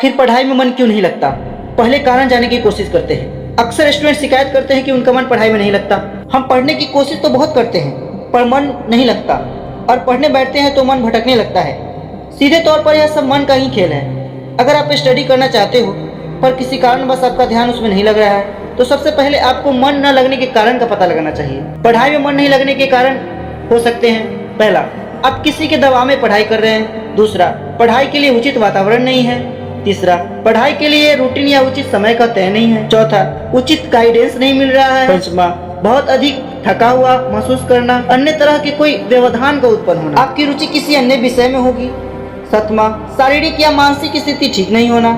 आखिर पढ़ाई में मन क्यों नहीं लगता? पहले कारण जानने की कोशिश करते हैं। अक्सर स्टूडेंट शिकायत करते हैं कि उनका मन पढ़ाई में नहीं लगता। हम पढ़ने की कोशिश तो बहुत करते हैं पर मन नहीं लगता, और पढ़ने बैठते हैं तो मन भटकने लगता है। सीधे तौर पर यह सब मन का ही खेल है। अगर आप स्टडी करना चाहते हो पर किसी कारणवश आपका ध्यान उसमें नहीं लग रहा है, तो सबसे पहले आपको मन न लगने के कारण का पता लगाना चाहिए। पढ़ाई में मन नहीं लगने के कारण हो सकते हैं: पहला, आप किसी के दबाव में पढ़ाई कर रहे हैं। दूसरा, पढ़ाई के लिए उचित वातावरण नहीं है। तीसरा, पढ़ाई के लिए रूटीन या उचित समय का तय नहीं है। चौथा, उचित गाइडेंस नहीं मिल रहा है। पांचवा, बहुत अधिक थका हुआ महसूस करना। अन्य तरह के कोई व्यवधान का उत्पन्न होना। आपकी रुचि किसी अन्य विषय में होगी। सातवां, शारीरिक या मानसिक स्थिति ठीक नहीं होना।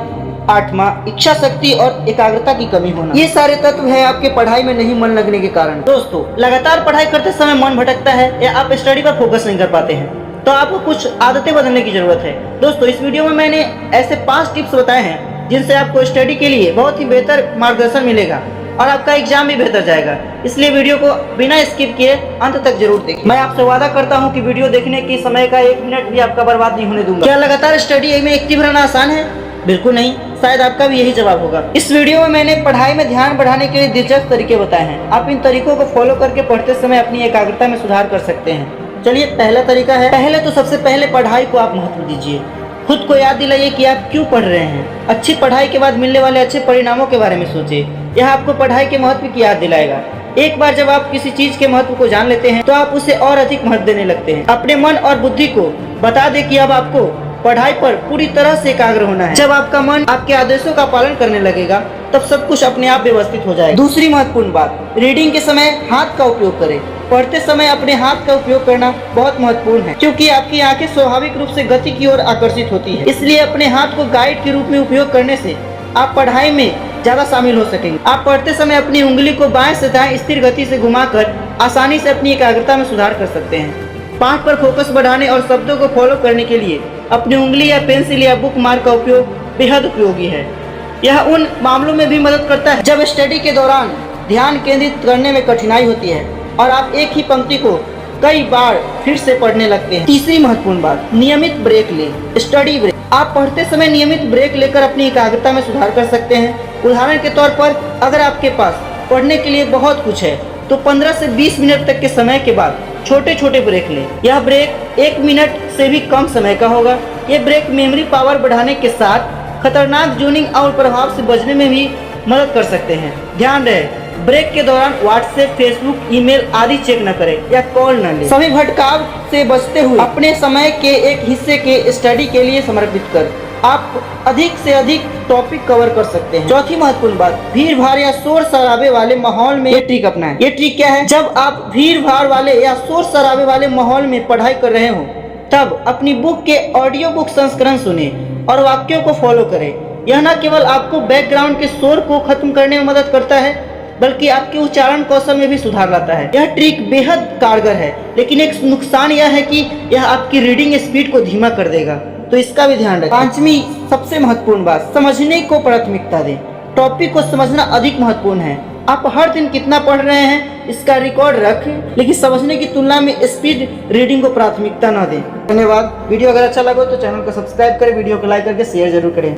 आठवां, इच्छा शक्ति और एकाग्रता की कमी होना। ये सारे तत्व है आपके पढ़ाई में नहीं मन लगने के कारण। दोस्तों, लगातार पढ़ाई करते समय मन भटकता है या आप स्टडी पर फोकस नहीं कर पाते हैं, तो आपको कुछ आदतें बदलने की जरूरत है। दोस्तों, इस वीडियो में मैंने ऐसे 5 टिप्स बताए हैं जिनसे आपको स्टडी के लिए बहुत ही बेहतर मार्गदर्शन मिलेगा और आपका एग्जाम भी बेहतर जाएगा। इसलिए वीडियो को बिना स्किप किए अंत तक जरूर देखें। मैं आपसे वादा करता हूं कि वीडियो देखने के समय का 1 मिनट भी आपका बर्बाद नहीं होने दूंगा। क्या लगातार स्टडी में एक्टिव रहना आसान है? बिल्कुल नहीं। शायद आपका भी यही जवाब होगा। इस वीडियो में मैंने पढ़ाई में ध्यान बढ़ाने के लिए दिलचस्प तरीके बताए हैं। आप इन तरीकों को फॉलो करके पढ़ते समय अपनी एकाग्रता में सुधार कर सकते हैं। चलिए, पहला तरीका है, पहले तो सबसे पहले पढ़ाई को आप महत्व दीजिए। खुद को याद दिलाइए कि आप क्यों पढ़ रहे हैं। अच्छी पढ़ाई के बाद मिलने वाले अच्छे परिणामों के बारे में सोचिए। यह आपको पढ़ाई के महत्व की याद दिलाएगा। एक बार जब आप किसी चीज के महत्व को जान लेते हैं तो आप उसे और अधिक महत्व देने लगते हैं। अपने मन और बुद्धि को बता दे कि अब आपको पढ़ाई पर पूरी तरह से एकाग्र होना है। जब आपका मन आपके आदेशों का पालन करने लगेगा तब सब कुछ अपने आप व्यवस्थित हो जाएगा। दूसरी महत्वपूर्ण बात, रीडिंग के समय हाथ का उपयोग करें। पढ़ते समय अपने हाथ का उपयोग करना बहुत महत्वपूर्ण है, क्योंकि आपकी आंखें स्वाभाविक रूप से गति की ओर आकर्षित होती है। इसलिए अपने हाथ को गाइड के रूप में उपयोग करने से आप पढ़ाई में ज्यादा शामिल हो सकेंगे। आप पढ़ते समय अपनी उंगली को बाएं से दाएं स्थिर गति से घुमाकर आसानी से अपनी एकाग्रता में सुधार कर सकते हैं। पाठ पर फोकस बढ़ाने और शब्दों को फॉलो करने के लिए अपनी उंगली या पेंसिल या बुक मार्क का उपयोग बेहद उपयोगी है। यह उन मामलों में भी मदद करता है जब स्टडी के दौरान ध्यान केंद्रित करने में कठिनाई होती है और आप एक ही पंक्ति को कई बार फिर से पढ़ने लगते हैं। तीसरी महत्वपूर्ण बात, नियमित ब्रेक लें। Study break. आप पढ़ते समय नियमित ब्रेक लेकर अपनी एकाग्रता में सुधार कर सकते हैं। उदाहरण के तौर पर, अगर आपके पास पढ़ने के लिए बहुत कुछ है तो 15 से 20 मिनट तक के समय के बाद छोटे छोटे ब्रेक लें। यह ब्रेक 1 मिनट से भी कम समय का होगा। ये ब्रेक मेमोरी पावर बढ़ाने के साथ खतरनाक जूनिंग और प्रभाव से बचने में भी मदद कर सकते हैं। ध्यान रहे, ब्रेक के दौरान व्हाट्सएप, फेसबुक, ईमेल आदि चेक न करें या कॉल न लें। सभी भटकाव से बचते हुए अपने समय के एक हिस्से के स्टडी के लिए समर्पित कर आप अधिक से अधिक टॉपिक कवर कर सकते हैं। चौथी महत्वपूर्ण बात, भीड़ भाड़ या शोर शराबे वाले माहौल में ये ट्रिक अपनाएं। ये ट्रिक क्या है? जब आप भीड़ भाड़ वाले या शोर शराबे वाले माहौल में पढ़ाई कर रहे हो तब अपनी बुक के ऑडियो बुक संस्करण सुने और वाक्यों को फॉलो करें। यह न केवल आपको बैकग्राउंड के शोर को खत्म करने में मदद करता है बल्कि आपके उच्चारण कौशल में भी सुधार लाता है। यह ट्रिक बेहद कारगर है, लेकिन एक नुकसान यह है कि यह आपकी रीडिंग स्पीड को धीमा कर देगा, तो इसका भी ध्यान रखें। पांचवी सबसे महत्वपूर्ण बात, समझने को प्राथमिकता दें। टॉपिक को समझना अधिक महत्वपूर्ण है। आप हर दिन कितना पढ़ रहे हैं इसका रिकॉर्ड रखें, लेकिन समझने की तुलना में स्पीड रीडिंग को प्राथमिकता न दें। धन्यवाद। वीडियो अगर अच्छा लगा तो चैनल को सब्सक्राइब करें, वीडियो को लाइक करके शेयर जरूर करें।